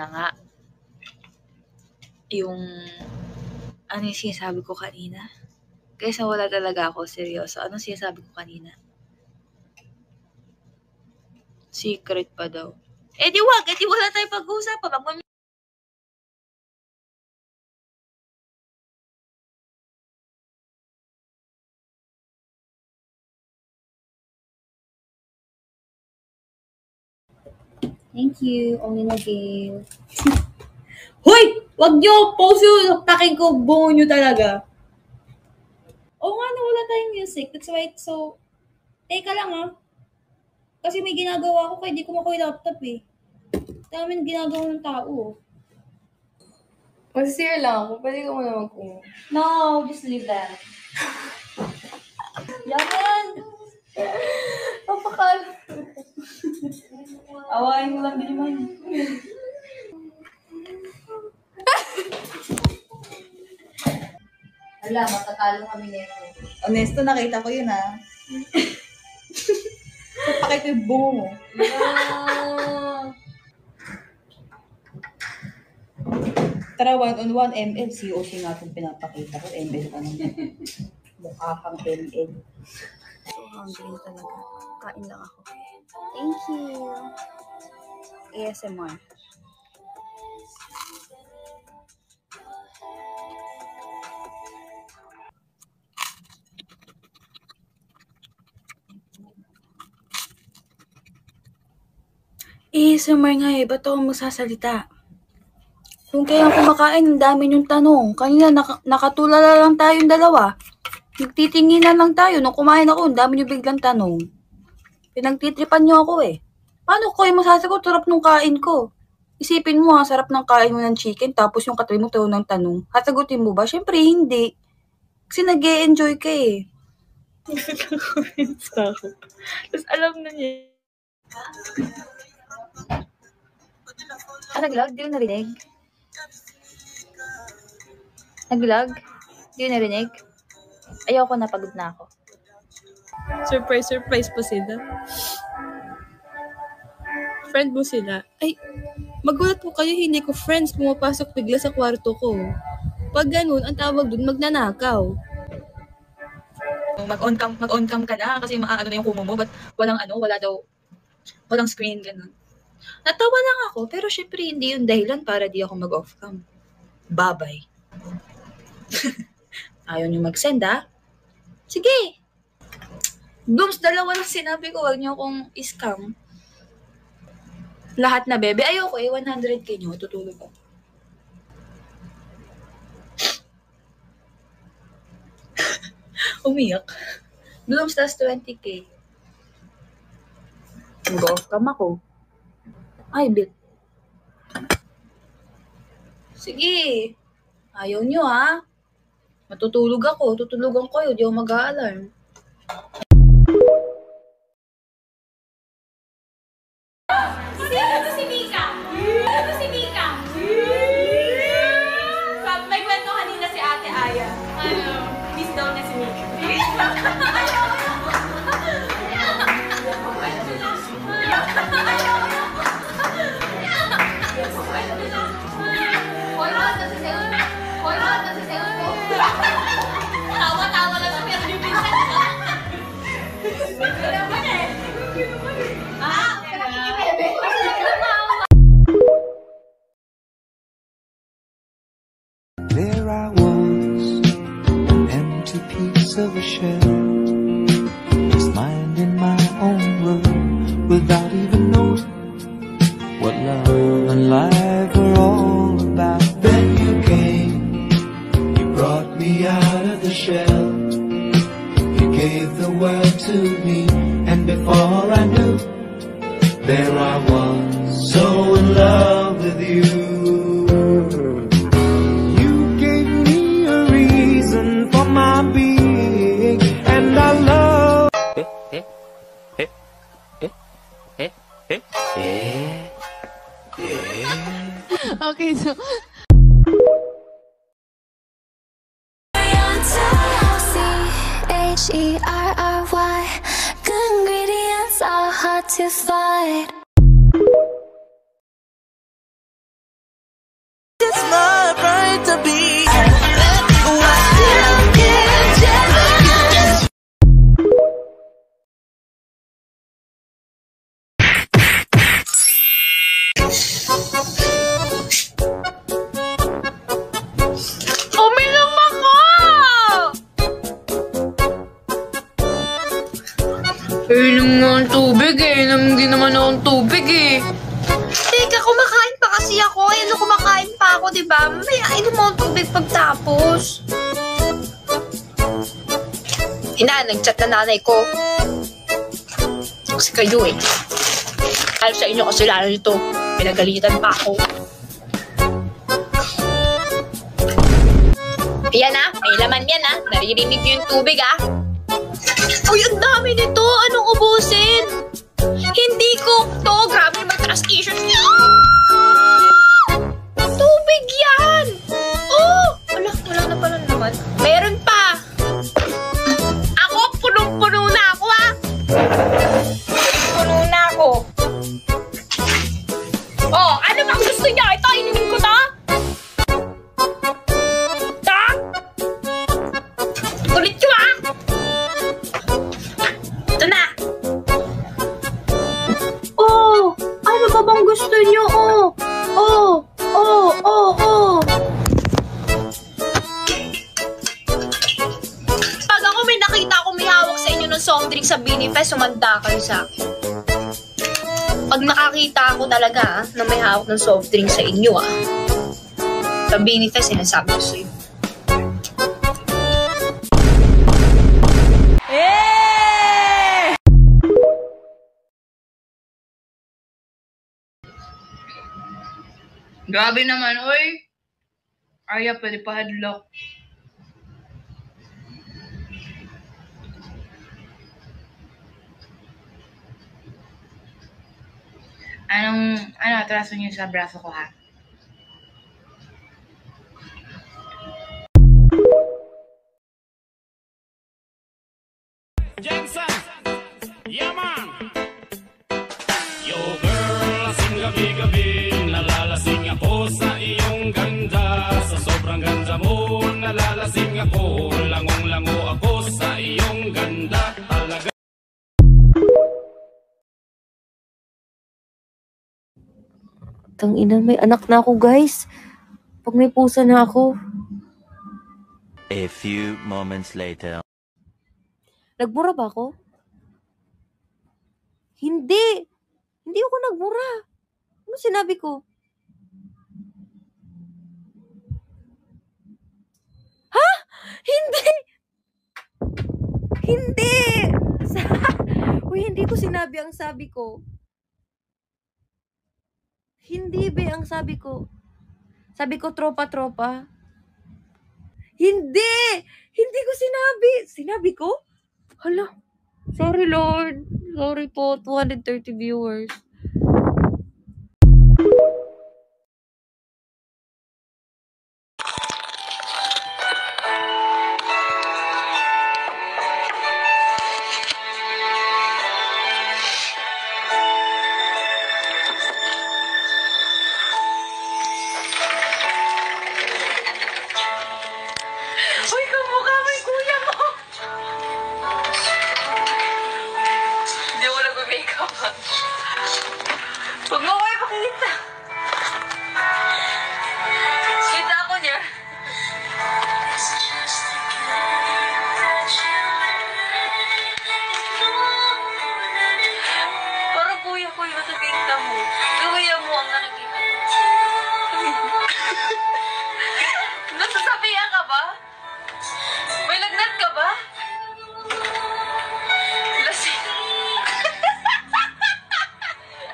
na nga. Yung, ano yung sinasabi ko kanina? Kaysa wala talaga ako, seryoso. Anong sinasabi ko kanina? Secret pa daw. Di wag, di wala tayong pag-uusapan. Thank you, only na Gail. Hoy! Wag niyo! Pause yung taking ko, bungo niyo talaga. Oo nga, wala tayong music. That's why it's so... Teka lang ah. Kasi may ginagawa ko kaya di ko makuha yung laptop eh. Dami ginagawa ng tao. Masisira lang ako. Pwede ka muna mag-umo. No, just leave that. Yaman! Papakal. Awain mo lang din naman. Wala, matatalo kami nito. Honesto, nakita ko yun ah. Pakita yung bungo mo. Tara, 1-on-1 ML. COC nga itong pinapakita ko. ML ka naman. Mukha kang ML. So hungry talaga. Kain lang ako. Thank you. ASMR. ASMR nga eh. Ba't ako magsasalita? Kung kaya kumakain, ang dami niyong tanong. Kanina nakatulala lang tayong dalawa. Nagtitinginan lang tayo. Nung kumain ako, ang dami niyo biglang tanong. Pinagtitripan niyo ako eh. Paano ko kayo masasagot? Sarap nung kain ko. Isipin mo ha, sarap ng kain mo ng chicken, tapos yung katabi mo tayo ng tanong. Hasagutin mo ba? Siyempre hindi. Kasi nag-e-enjoy ka eh. Nagka-comments ako. Tapos alam na niya. Nag-vlog? Di ko narinig. Nag-vlog? Di ko narinig. Ayoko na, pagod na ako. Surprise pa sila. Friend mo sila. Ay, magulat po kayo, hindi ko friends. Pumapasok bigla sa kwarto ko. Pag ganun, ang tawag dun, magnanakaw. Mag-on cam ka na kasi maaano na yung kumo mo. But walang screen, ganun. Natawa lang ako, pero syempre hindi yung dahilan para di ako mag-off cam. Babay. Ayaw niyo mag-send ah? Sige! Blooms, dalawa lang sinabi ko, wag niyo akong scam. Lahat na bebe. Ayoko eh, 100k niyo, tutulog ako. Umiyak. Blooms, tas 20k. Mag-off cam ako. Ay, bit. Sige. Ayaw niyo ha. Matutulog ako. Tutulugan ko yun. Di ako mag-a-alarm. Si Mika! Si Mika! May kwento kanina si Ate Aya. Ano? Miss daw niya si Mika. Tawa-tawa lang siya, pero yung pinsan ko. Ito naman eh. There I was, an empty piece of a shell, just minding my own world without even knowing what love and life were all about. Then you came, you brought me out of the shell, you gave the world to me, and before I knew, there I was, so in love with you. You gave me a reason for my being, and I love. Okay, so... H-E-R-R-Y, good ingredients are hard to find. ng tubig eh. Hindi naman akong tubig eh. Teka, kumakain pa kasi ako. Ano, kumakain pa ako, di ba? May inom mo ang tubig pagtapos. Nagchat na nanay ko. Kasi kayo eh. Dahil sa inyo kasi lalo nito, pinagalitan pa ako. Ayan ah, may laman yan ah. Naririnig niyo yung tubig ah. Uy, ang dami nito. Anong ubusin? Hindi ko to. Grabe may trust issues niya. Tubig yan. Oh, wala na pala naman. Meron pa. Ako, punong-puno na ako ha. Puno na ako. Oh, ano bang gusto niya? Ito, inumin ko to. Ta? Kulit nyo ah. Ito na. Oh, ano ba bang gusto niyo? Oh. Pag ako may nakita ko may hawak sa inyo ng soft drink sa Binifest, sumanda kayo sa akin. Pag nakakita ako talaga na may hawak ng soft drink sa inyo sa Binifest, sinasabi ko sa'yo. Grabe naman, oy. Arya, pwede pa headlock. Ano, atraso niyo sa braso ko, ha? Jensen, yeah man. Yo girl, lasing gabi-gabi, nalalasing ako sa iyong ganda. Sa sobrang ganda mo, nalalasing ako, langong-lango ako sa iyong ganda. Talaga. Tangina, may anak na ako, guys. Pag may pusa na ako. A few moments later. Nagmura ba ako? Hindi. Hindi ako nagmura. Ano sinabi ko? Ha? Hindi! Hindi! Uy, hindi ko sinabi ang sabi ko. Hindi, be, ang sabi ko. Sabi ko, tropa-tropa. Hindi! Hindi ko sinabi. Sinabi ko? Hala. Sorry, Lord. Sorry po, 230 viewers. Uy, kamukha mo yung kuya mo. Hindi mo nag-makeup ha. Huwag mo kayo pakita. Kita ako niya. Parang kuya ko yung nakikita mo. Kuya mo ang nakikita mo. Nasasabihan ka ba? May lagnat ka ba? Lasing.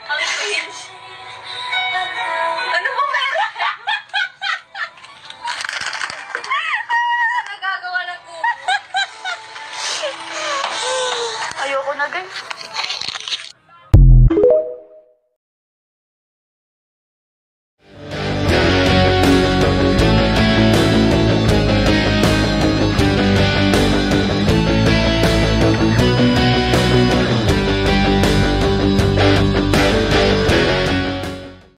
Ang cringe. Ano ba meron? Nagagawa ng kuko. Ayoko na, guys.